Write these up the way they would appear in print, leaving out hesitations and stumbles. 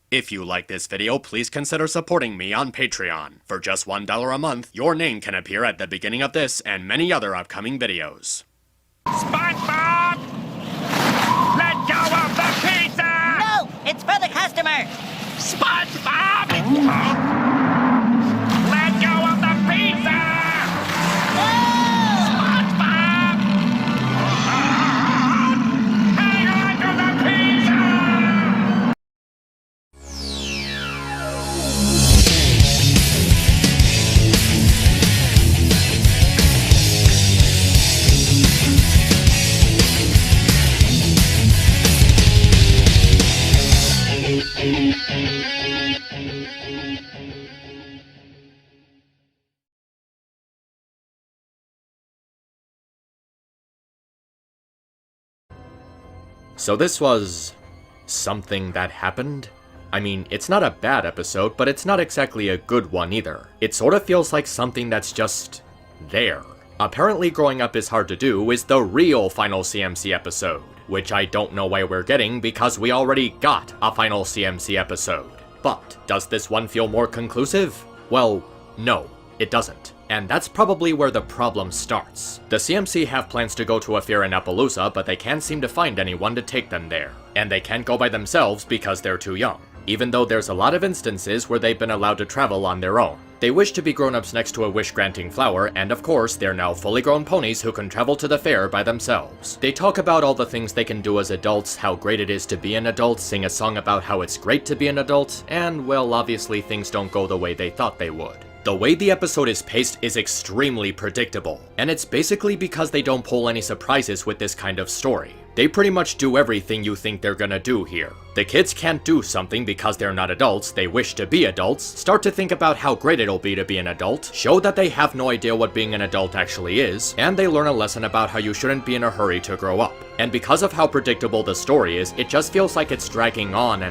If you like this video, please consider supporting me on Patreon. For just $1 a month, your name can appear at the beginning of this and many other upcoming videos. SpongeBob! Let go of the pizza! No! It's for the customer! SpongeBob! Let go of the pizza! No! SpongeBob! Hang on to the pizza! So this was something that happened? I mean, it's not a bad episode, but it's not exactly a good one either. It sort of feels like something that's just there. Apparently growing up is hard to do is the real Final CMC episode, which I don't know why we're getting because we already got a Final CMC episode. But does this one feel more conclusive? Well, no, it doesn't. And that's probably where the problem starts. The CMC have plans to go to a fair in Appaloosa, but they can't seem to find anyone to take them there. And they can't go by themselves because they're too young, even though there's a lot of instances where they've been allowed to travel on their own. They wish to be grown-ups next to a wish-granting flower, and of course, they're now fully grown ponies who can travel to the fair by themselves. They talk about all the things they can do as adults, how great it is to be an adult, sing a song about how it's great to be an adult, and well, obviously things don't go the way they thought they would. The way the episode is paced is extremely predictable, and it's basically because they don't pull any surprises with this kind of story. They pretty much do everything you think they're gonna do here. The kids can't do something because they're not adults, they wish to be adults, start to think about how great it'll be to be an adult, show that they have no idea what being an adult actually is, and they learn a lesson about how you shouldn't be in a hurry to grow up. And because of how predictable the story is, it just feels like it's dragging on.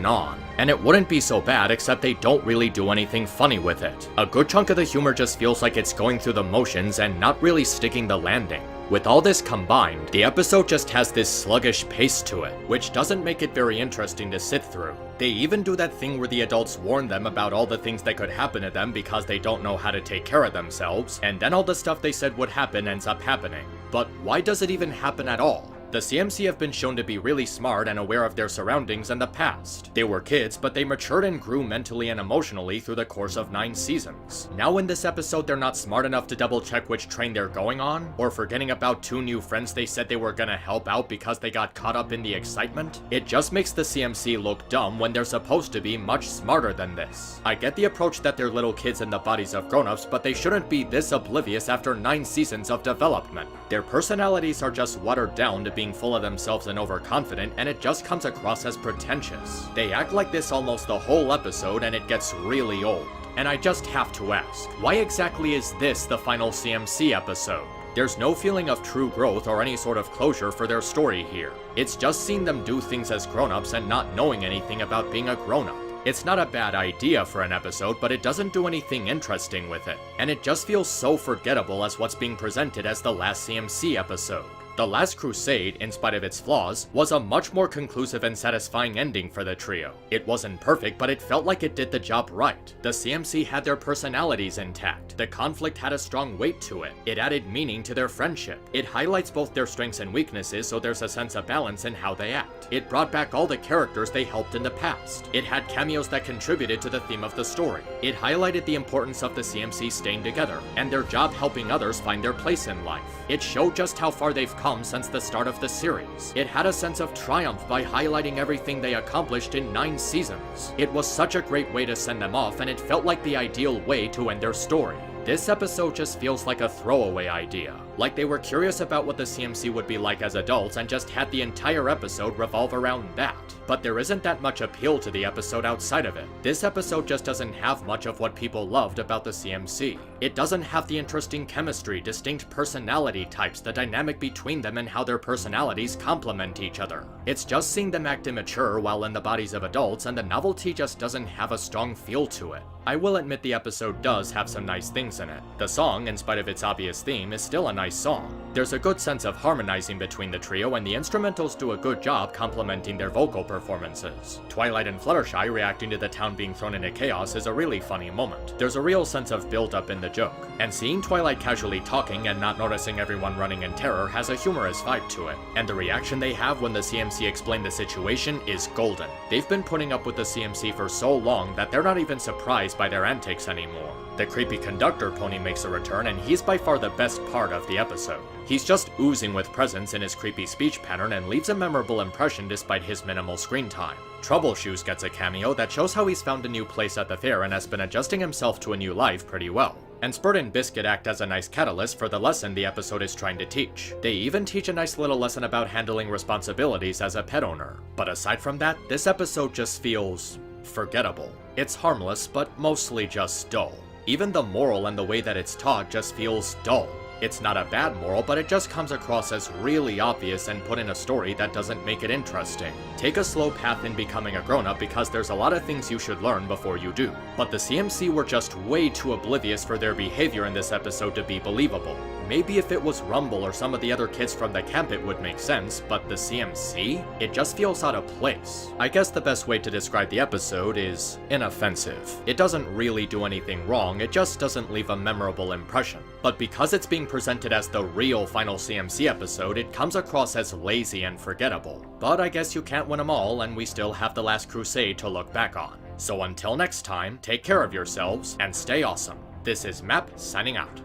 And it wouldn't be so bad except they don't really do anything funny with it. A good chunk of the humor just feels like it's going through the motions and not really sticking the landing. With all this combined, the episode just has this sluggish pace to it, which doesn't make it very interesting to sit through. They even do that thing where the adults warn them about all the things that could happen to them because they don't know how to take care of themselves, and then all the stuff they said would happen ends up happening. But why does it even happen at all? The CMC have been shown to be really smart and aware of their surroundings in the past. They were kids, but they matured and grew mentally and emotionally through the course of 9 seasons. Now in this episode, they're not smart enough to double check which train they're going on, or forgetting about 2 new friends they said they were gonna help out because they got caught up in the excitement. It just makes the CMC look dumb when they're supposed to be much smarter than this. I get the approach that they're little kids in the bodies of grown-ups, but they shouldn't be this oblivious after 9 seasons of development. Their personalities are just watered down to being full of themselves and overconfident, and it just comes across as pretentious. They act like this almost the whole episode, and it gets really old. And I just have to ask, why exactly is this the final CMC episode? There's no feeling of true growth or any sort of closure for their story here. It's just seeing them do things as grown-ups and not knowing anything about being a grown-up. It's not a bad idea for an episode, but it doesn't do anything interesting with it. And it just feels so forgettable as what's being presented as the last CMC episode. The Last Crusade, in spite of its flaws, was a much more conclusive and satisfying ending for the trio. It wasn't perfect, but it felt like it did the job right. The CMC had their personalities intact. The conflict had a strong weight to it. It added meaning to their friendship. It highlights both their strengths and weaknesses, so there's a sense of balance in how they act. It brought back all the characters they helped in the past. It had cameos that contributed to the theme of the story. It highlighted the importance of the CMC staying together, and their job helping others find their place in life. It showed just how far they've come since the start of the series. It had a sense of triumph by highlighting everything they accomplished in 9 seasons. It was such a great way to send them off, and it felt like the ideal way to end their story. This episode just feels like a throwaway idea. Like they were curious about what the CMC would be like as adults and just had the entire episode revolve around that. But there isn't that much appeal to the episode outside of it. This episode just doesn't have much of what people loved about the CMC. It doesn't have the interesting chemistry, distinct personality types, the dynamic between them and how their personalities complement each other. It's just seeing them act immature while in the bodies of adults, and the novelty just doesn't have a strong feel to it. I will admit the episode does have some nice things in it. The song, in spite of its obvious theme, is still a nice nice song. There's a good sense of harmonizing between the trio, and the instrumentals do a good job complementing their vocal performances. Twilight and Fluttershy reacting to the town being thrown into chaos is a really funny moment. There's a real sense of build-up in the joke, and seeing Twilight casually talking and not noticing everyone running in terror has a humorous vibe to it, and the reaction they have when the CMC explain the situation is golden. They've been putting up with the CMC for so long that they're not even surprised by their antics anymore. The creepy conductor pony makes a return, and he's by far the best part of the episode. He's just oozing with presence in his creepy speech pattern and leaves a memorable impression despite his minimal screen time. Troubleshoes gets a cameo that shows how he's found a new place at the fair and has been adjusting himself to a new life pretty well. And Spurt and Biscuit act as a nice catalyst for the lesson the episode is trying to teach. They even teach a nice little lesson about handling responsibilities as a pet owner. But aside from that, this episode just feels forgettable. It's harmless, but mostly just dull. Even the moral and the way that it's taught just feels dull. It's not a bad moral, but it just comes across as really obvious and put in a story that doesn't make it interesting. Take a slow path in becoming a grown-up because there's a lot of things you should learn before you do. But the CMC were just way too oblivious for their behavior in this episode to be believable. Maybe if it was Rumble or some of the other kids from the camp it would make sense, but the CMC? It just feels out of place. I guess the best way to describe the episode is inoffensive. It doesn't really do anything wrong, it just doesn't leave a memorable impression. But because it's being presented as the real final CMC episode, it comes across as lazy and forgettable. But I guess you can't win them all, and we still have The Last Crusade to look back on. So until next time, take care of yourselves and stay awesome. This is Map signing out.